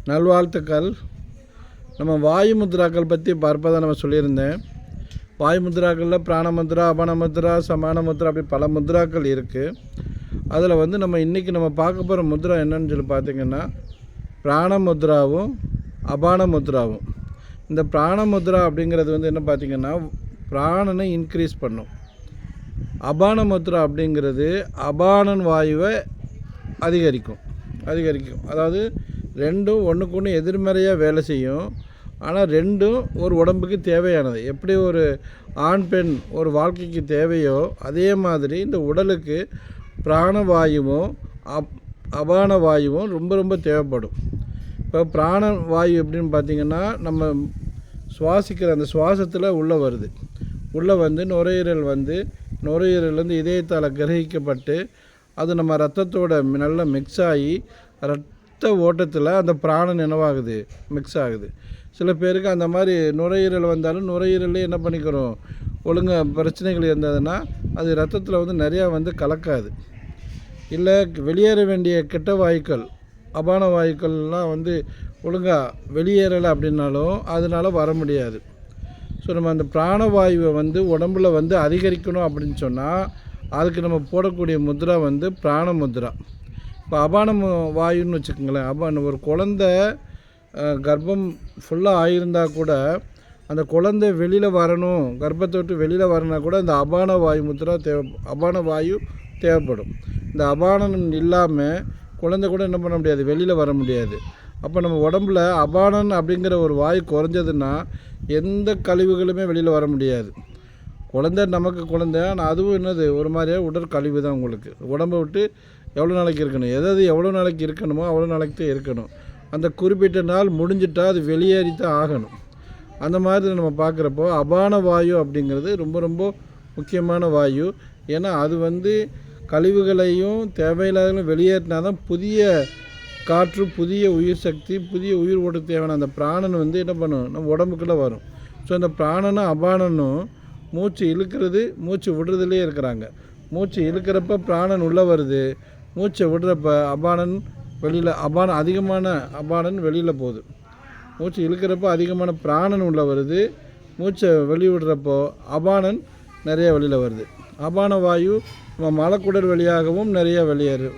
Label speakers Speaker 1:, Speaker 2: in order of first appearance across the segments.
Speaker 1: நல்வாழ்த்துக்கள். நம்ம வாயு முத்ராக்கள் பற்றி பார்ப்பதை நம்ம சொல்லியிருந்தேன். வாயு முத்ராக்களில் பிராண முத்ரா, அபான முத்ரா, சமான முத்ரா, அப்படி பல முத்ராக்கள் இருக்குது. அதில் வந்து நம்ம இன்றைக்கி நம்ம பார்க்க போகிற முத்ரா என்னன்னு சொல்லி பார்த்திங்கன்னா பிராண முத்ராவும் அபான முத்ராவும். இந்த பிராண முத்ரா அப்படிங்கிறது வந்து என்ன பார்த்திங்கன்னா பிராணனை இன்க்ரீஸ் பண்ணும். அபான முத்ரா அப்படிங்கிறது அபானன் வாயுவை அதிகரிக்கும். அதாவது ரெண்டும் ஒன்றுக்கு ஒன்று எதிர்மறையாக வேலை செய்யும். ஆனால் ரெண்டும் ஒரு உடம்புக்கு தேவையானது. எப்படி ஒரு ஆண் பெண் ஒரு வாழ்க்கைக்கு தேவையோ அதே மாதிரி இந்த உடலுக்கு பிராணவாயுவும் அபான வாயுவும் ரொம்ப ரொம்ப தேவைப்படும். இப்போ பிராண வாயு எப்படின்னு பார்த்திங்கன்னா நம்ம சுவாசிக்கிற அந்த சுவாசத்தில் உள்ளே வருது. உள்ளே வந்து நுரையீரல்லேருந்து இதயத்தால் கிரகிக்கப்பட்டு அது நம்ம ரத்தத்தோட நல்லா மிக்ஸ் ஆகி ரத்த ஓட்டத்தில் அந்த பிராணன் என்னவாகுது, மிக்ஸ் ஆகுது. சில பேருக்கு அந்த மாதிரி நுரையீரல் வந்தாலும் நுரையீரலே என்ன பண்ணிக்கிறோம், ஒழுங்காக பிரச்சனைகள் இருந்ததுன்னா அது ரத்தத்தில் வந்து நிறையா வந்து கலக்காது. இல்லை வெளியேற வேண்டிய கெட்ட வாயுக்கள் அபான வாயுக்கள்லாம் வந்து ஒழுங்காக வெளியேறலை அப்படின்னாலும் அதனால் வர முடியாது. ஸோ நம்ம அந்த பிராணவாயுவை வந்து உடம்பில் வந்து அதிகரிக்கணும் அப்படின்னு சொன்னால் அதுக்கு நம்ம போடக்கூடிய முத்ரா வந்து பிராண முத்ரா. இப்போ அபான வாயுன்னு வச்சுக்கோங்களேன். ஒரு குழந்தை கர்ப்பம் ஃபுல்லாக ஆகியிருந்தால் கூட அந்த குழந்தை வெளியில் வரணும், கர்ப்பத்தை விட்டு வெளியில் வரணும்னா கூட இந்த அபான வாயு முத்ரா அபான வாயு தேவைப்படும். இந்த அபானம் இல்லாமல் குழந்தை கூட என்ன பண்ண முடியாது, வெளியில் வர முடியாது. அப்போ நம்ம உடம்புல அபானன் அப்படிங்கிற ஒரு வாயு குறைஞ்சதுன்னா எந்த கழிவுகளுமே வெளியில் வர முடியாது. குழந்தை நமக்கு குழந்தை, ஆனால் அதுவும் என்னது ஒரு மாதிரியாக உடற்கழிவு தான். உங்களுக்கு உடம்பை விட்டு எவ்வளோ நாளைக்கு இருக்கணும், எவ்வளோ நாளைக்கு இருக்கணுமோ அவ்வளோ நாளைக்கு தான் இருக்கணும். அந்த குறிப்பிட்ட நாள் முடிஞ்சிட்டால் அது வெளியேறித்தான் ஆகணும். அந்த மாதிரி நம்ம பார்க்குறப்போ அபான வாயு அப்படிங்கிறது ரொம்ப ரொம்ப முக்கியமான வாயு. ஏன்னா அது வந்து கழிவுகளையும் தேவையில்லாதவங்களும் வெளியேற்றினா தான் புதிய காற்று, புதிய உயிர் சக்தி, புதிய உயிர் ஓட்ட தேவையான அந்த பிராணன் வந்து என்ன பண்ணும், நம்ம உடம்புக்குள்ளே வரும். ஸோ அந்த பிராணனும் அபானனும் மூச்சு இழுக்கிறது மூச்சு விடுறதுலேயே இருக்கிறாங்க. மூச்சு இழுக்கிறப்ப பிராணன் உள்ளே வருது, மூச்சை விடுறப்ப அபானன் வெளியில் அதிகமான அபானன் வெளியில் போகுது. மூச்சு இழுக்கிறப்போ அதிகமான பிராணன் உள்ளே வருது, மூச்சை வெளிவிடுறப்போ அபானன் நிறைய வெளியில் வருது. அபான வாயு நம்ம மலக்குடல் வழியாகவும் நிறைய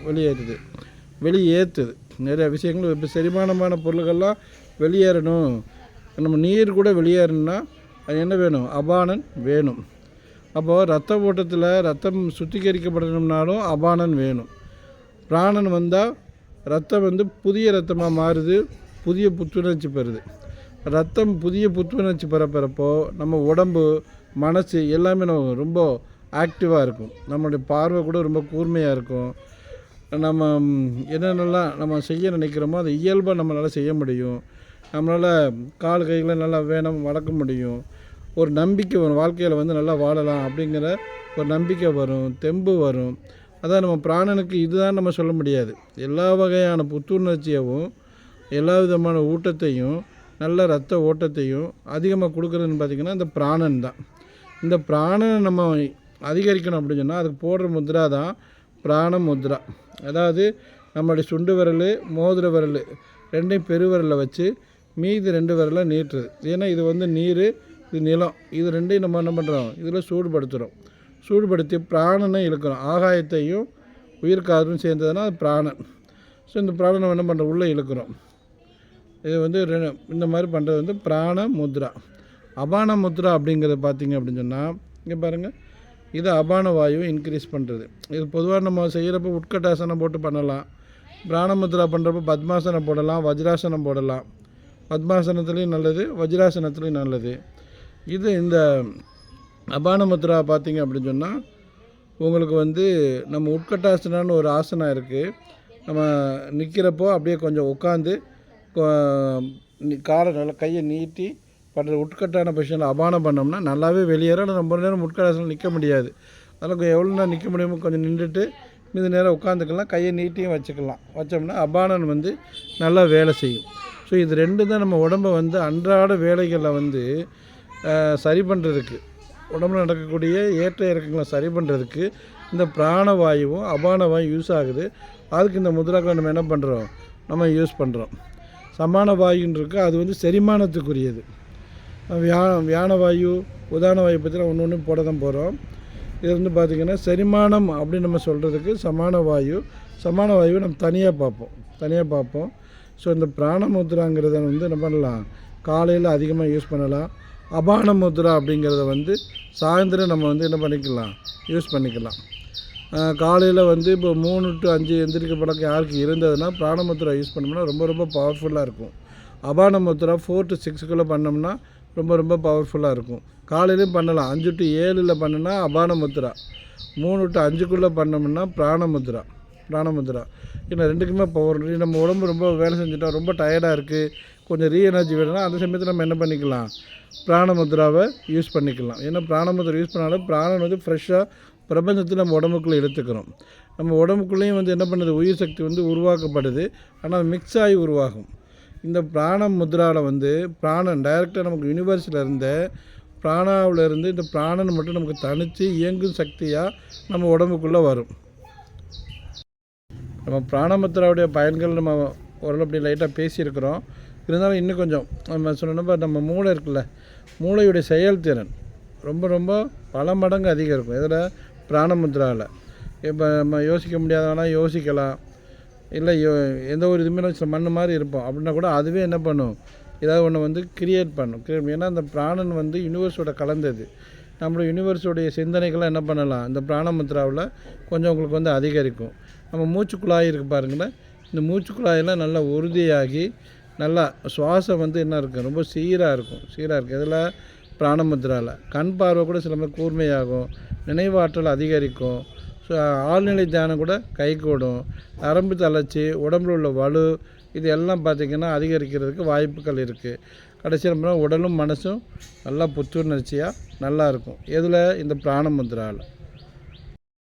Speaker 1: வெளியேற்றுது. நிறைய விஷயங்கள் இப்போ செரிமானமான பொருள்கள்லாம் வெளியேறணும். நம்ம நீர் கூட வெளியேறணும்னா அது என்ன வேணும், அபானன் வேணும். அப்போது ரத்த ஓட்டத்தில் ரத்தம் சுத்திகரிக்கப்படணும்னாலும் அபானன் வேணும். பிராணன் வந்தால் ரத்தம் வந்து புதிய ரத்தமாக மாறுது, புதிய புத்துணர்ச்சி பெறுது. ரத்தம் புதிய புத்துணர்ச்சி பெறப்போ நம்ம உடம்பு மனசு எல்லாமே நம்ம ரொம்ப ஆக்டிவாக இருக்கும். நம்மளுடைய பார்வை கூட ரொம்ப கூர்மையாக இருக்கும். நம்ம என்னென்னலாம் நம்ம செய்ய நினைக்கிறோமோ அதை இயல்பாக நம்மளால் செய்ய முடியும். நம்மளால் கால் கைகளை நல்லா வளர்க்க முடியும். ஒரு நம்பிக்கை வரும், வாழ்க்கையில் வந்து நல்லா வாழலாம் அப்படிங்கிற ஒரு நம்பிக்கை வரும், தெம்பு வரும். அதான் நம்ம பிராணனுக்கு இதுதான் நம்ம சொல்ல முடியாது. எல்லா வகையான புத்துணர்ச்சியவும் எல்லா விதமான ஊட்டத்தையும் நல்ல ரத்த ஓட்டத்தையும் அதிகமாக கொடுக்குறதுன்னு பார்த்திங்கன்னா இந்த பிராணன் தான். இந்த பிராணனை நம்ம அதிகரிக்கணும் அப்படின்னு சொன்னால் அதுக்கு போடுற முத்ரா தான் பிராண முத்ரா. அதாவது நம்மளுடைய சுண்டு விரல், மோதிர விரல் ரெண்டையும் பெருவிரலில் வச்சு மீதி 2 விரலை நீட்டுறது. ஏன்னா இது வந்து நீர், இது நிலம், இது ரெண்டையும் நம்ம என்ன பண்ணுறோம், இதில் சூடுபடுத்தி பிராணனை இழுக்கிறோம். ஆகாயத்தையும் உயிர்காற்றும் சேர்ந்ததுன்னா அது பிராணன். ஸோ இந்த பிராணனை என்ன பண்ணுறோம், உள்ளே இழுக்கிறோம். இது வந்து இந்த மாதிரி பண்ணுறது வந்து பிராண முத்ரா. அபான முத்ரா அப்படிங்கிறத பார்த்திங்க அப்படின்னு சொன்னால் இங்கே பாருங்கள், இது அபான வாயுவை இன்க்ரீஸ் பண்ணுறது. இது பொதுவாக நம்ம செய்கிறப்ப உட்கட்டாசனம் போட்டு பண்ணலாம். பிராண முத்ரா பண்ணுறப்ப பத்மாசனம் போடலாம், வஜ்ராசனம் போடலாம். பத்மாசனத்துலேயும் நல்லது, வஜ்ராசனத்துலேயும் நல்லது. இது இந்த அபான முத்ரா பார்த்திங்க அப்படின்னு சொன்னால் உங்களுக்கு வந்து நம்ம உட்கட்டாசனான்னு ஒரு ஆசனம் இருக்குது. நம்ம நிற்கிறப்போ அப்படியே கொஞ்சம் உட்காந்து காலை நல்லா கையை நீட்டி பண்ணுற உட்கட்டான பொசிஷனில் அபானம் பண்ணோம்னா நல்லாவே வெளியேற. ரொம்ப நேரம் உட்கட்டாசனம் நிற்க முடியாது. அதில் எவ்வளோ நேரம் நிற்க முடியுமோ கொஞ்சம் நின்றுட்டு மீது நேரம் உட்காந்துக்கலாம், கையை நீட்டியும் வச்சோம்னா அபானன் வந்து நல்லா வேலை செய்யும். ஸோ இது 2 தான் நம்ம உடம்பை வந்து அன்றாட வேலைகளில் வந்து சரி பண்ணுறதுக்கு, உடம்புல நடக்கக்கூடிய ஏற்ற இறக்கங்களை சரி பண்ணுறதுக்கு இந்த பிராணவாயுவும் அபான வாயு யூஸ் ஆகுது. அதுக்கு இந்த முத்ராக்களை நம்ம என்ன பண்ணுறோம், நம்ம யூஸ் பண்ணுறோம். சமான வாயுன்னு இருக்குது, அது வந்து செரிமானத்துக்குரியது. வியான வாயு, உதான வாயு பற்றி ஒன்று ஒன்று போட தான் போகிறோம். இது வந்து பார்த்திங்கன்னா செரிமானம் அப்படின்னு நம்ம சொல்கிறதுக்கு சமான வாயுவை நம்ம தனியாக பார்ப்போம். ஸோ இந்த பிராண முத்ராங்கிறத வந்து என்ன பண்ணலாம், காலையில் அதிகமாக யூஸ் பண்ணலாம். அபான முத்ரா அப்படிங்கிறத வந்து சாயந்தரம் நம்ம வந்து என்ன பண்ணிக்கலாம், யூஸ் பண்ணிக்கலாம். காலையில் வந்து இப்போ 3 to 5 எந்திரிக்க பழக்கம் யாருக்கு இருந்ததுன்னா பிராணமுத்ரா யூஸ் பண்ணோம்னா ரொம்ப ரொம்ப பவர்ஃபுல்லாக இருக்கும். அபான முத்ரா 4 to 6 பண்ணோம்னா ரொம்ப ரொம்ப பவர்ஃபுல்லாக இருக்கும். காலையிலையும் பண்ணலாம். 5 to 7 பண்ணுனா அபான முத்ரா, 3 to 5 பண்ணோம்னா பிராணமுத்ரா. ஏன்னா ரெண்டுக்குமே பவர். நம்ம உடம்பு ரொம்ப வேலை செஞ்சுட்டா ரொம்ப டயர்டாக இருக்குது, கொஞ்சம் ரீஎனர்ஜி வேணும்னா அந்த சமயத்தில் நம்ம என்ன பண்ணிக்கலாம், பிராணமுத்ராவை யூஸ் பண்ணிக்கலாம். ஏன்னா பிராணமுத்ரா யூஸ் பண்ணாலும் பிராணன் வந்து ஃப்ரெஷ்ஷாக பிரபஞ்சத்தில் நம்ம உடம்புக்குள்ளே எடுத்துக்கிறோம். நம்ம உடம்புக்குள்ளேயும் வந்து என்ன பண்ணுது, உயிர் சக்தி வந்து உருவாக்கப்படுது, ஆனால் மிக்ஸ் ஆகி உருவாகும். இந்த பிராண முத்ராவில் வந்து பிராணன் டைரெக்டாக நமக்கு யூனிவர்ஸில் இருந்த பிராணாவிலேருந்து இந்த பிராணன் மட்டும் நமக்கு தனித்து இயங்கும் சக்தியாக நம்ம உடம்புக்குள்ளே வரும். நம்ம பிராணமுத்ராவுடைய பயன்கள் நம்ம ஓரளவு அப்படி லைட்டாக பேசியிருக்கிறோம். இருந்தாலும் இன்னும் கொஞ்சம் நம்ம சொன்னோம்னா நம்ம மூளை இருக்குல்ல, மூளையுடைய செயல்திறன் ரொம்ப ரொம்ப பல மடங்கு அதிகம் இருக்கும். இதில் பிராணமுத்ராவில் இப்போ நம்ம யோசிக்க முடியாதவனா யோசிக்கலாம், இல்லை எந்த ஒரு இதுவுமே மண் மாதிரி இருப்போம் அப்படின்னா கூட அதுவே என்ன பண்ணும், ஏதாவது ஒன்று வந்து கிரியேட் பண்ணும். ஏன்னா அந்த பிராணன் வந்து யூனிவர்ஸோட கலந்தது. நம்மளோட யூனிவர்ஸோடைய சிந்தனைகள்லாம் என்ன பண்ணலாம், இந்த பிராணமுத்ராவில் கொஞ்சம் உங்களுக்கு வந்து அதிகரிக்கும். நம்ம மூச்சுக்குழாய் இருக்குது பாருங்களேன், இந்த மூச்சுக்குழாயெல்லாம் நல்லா உறுதியாகி நல்லா சுவாசம் வந்து என்ன இருக்கும், ரொம்ப சீராக இருக்கும். இதில் பிராணமுத்ராவில் கண் பார்வை கூட சில மாதிரி கூர்மையாகும், நினைவாற்றல் அதிகரிக்கும். ஸோ ஆழ்நிலை தியானம் கூட கைகூடும். நரம்பு தளர்ச்சி, உடம்பில் உள்ள வலு, இது எல்லாம் பார்த்திங்கன்னா அதிகரிக்கிறதுக்கு வாய்ப்புகள் இருக்குது. கடைசியில் நம்ம உடலும் மனசும் நல்லா புத்துணர்ச்சியாக நல்லாயிருக்கும். இதில் இந்த பிராணமுத்ராவில்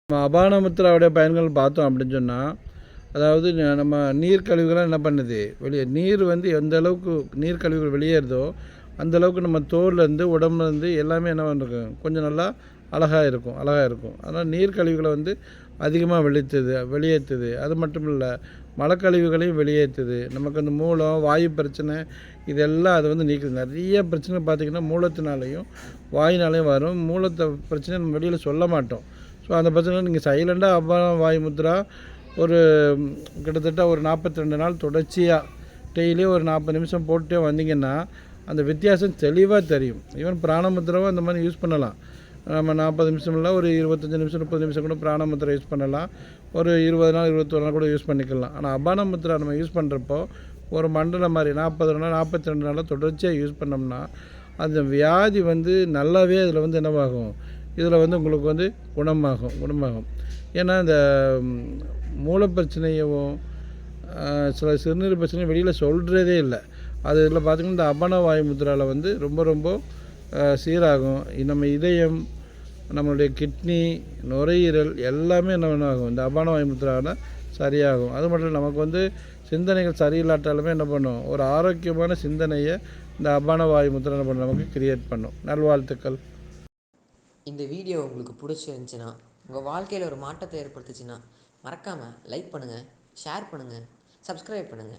Speaker 1: நம்ம அபான முத்ராவுடைய பயன்கள் பார்த்தோம் அப்படின்னு சொன்னால், அதாவது நம்ம நீர் கழிவுகள்லாம் என்ன பண்ணுது, நீர் வந்து எந்த அளவுக்கு நீர் கழிவுகள் வெளியேறுதோ அந்தளவுக்கு நம்ம தோல்லேருந்து உடம்புலேருந்து எல்லாமே என்ன பண்ணிருக்கும், கொஞ்சம் நல்லா அழகாக இருக்கும். அதனால் நீர் கழிவுகளை வந்து அதிகமாக வெளியேற்றுது. அது மட்டும் இல்லை, மலக்கழிவுகளையும் வெளியேற்றுது. நமக்கு அந்த மூலம், வாயு பிரச்சனை இதெல்லாம் அது வந்து நீக்குது. நிறைய பிரச்சனை பார்த்திங்கன்னா மூலத்தினாலையும் வாயினாலையும் வரும். மூலத்தை பிரச்சனை நம்ம வெளியில் சொல்ல மாட்டோம். ஸோ அந்த பிரச்சனை நீங்கள் சைலண்டாக அபான வாயு முத்ரா ஒரு கிட்டத்தட்ட ஒரு 42 நாள் தொடர்ச்சியாக டெய்லியும் ஒரு 40 நிமிஷம் போட்டுட்டே வந்தீங்கன்னா அந்த வித்தியாசம் தெளிவாக தெரியும். ஈவன் பிராணமுத்ராவும் அந்த மாதிரி யூஸ் பண்ணலாம். நம்ம 40 நிமிஷம் இல்லை, ஒரு 25 நிமிஷம் 30 நிமிஷம் கூட பிராணமுத்ரா யூஸ் பண்ணலாம். ஒரு 20 நாள் 21 நாள் கூட யூஸ் பண்ணிக்கலாம். ஆனால் அபான முத்ரா நம்ம யூஸ் பண்ணுறப்போ ஒரு மண்டலம் மாதிரி 40 நாள் 42 நாளாக தொடர்ச்சியாக யூஸ் பண்ணோம்னா அந்த வியாதி வந்து நல்லாவே அதில் வந்து என்னவாகும், இதில் வந்து உங்களுக்கு வந்து குணமாகும். ஏன்னா இந்த மூல பிரச்சனையும் சில சிறுநீர் பிரச்சனையும் வெளியில் சொல்கிறதே இல்லை. அது இதில் பார்த்திங்கன்னா இந்த அபான வாயு முத்ராவில் வந்து ரொம்ப ரொம்ப சீராகும். நம்ம இதயம், நம்மளுடைய கிட்னி, நுரையீரல் எல்லாமே என்ன ஆகும், இந்த அபான வாயு முத்ராவில் சரியாகும். அது மட்டும் நமக்கு வந்து சிந்தனைகள் சரியில்லாட்டாலுமே என்ன பண்ணும், ஒரு ஆரோக்கியமான சிந்தனையை இந்த அபான வாயு முத்ரா என்ன பண்ணும், நமக்கு கிரியேட் பண்ணும். நல்வாழ்த்துக்கள்.
Speaker 2: இந்த வீடியோ உங்களுக்கு பிடிச்சிருந்துச்சின்னா, உங்கள் வாழ்க்கையில் ஒரு மாற்றத்தை ஏற்படுத்துச்சுன்னா மறக்காமல் லைக் பண்ணுங்கள், ஷேர் பண்ணுங்கள், சப்ஸ்கிரைப் பண்ணுங்கள்.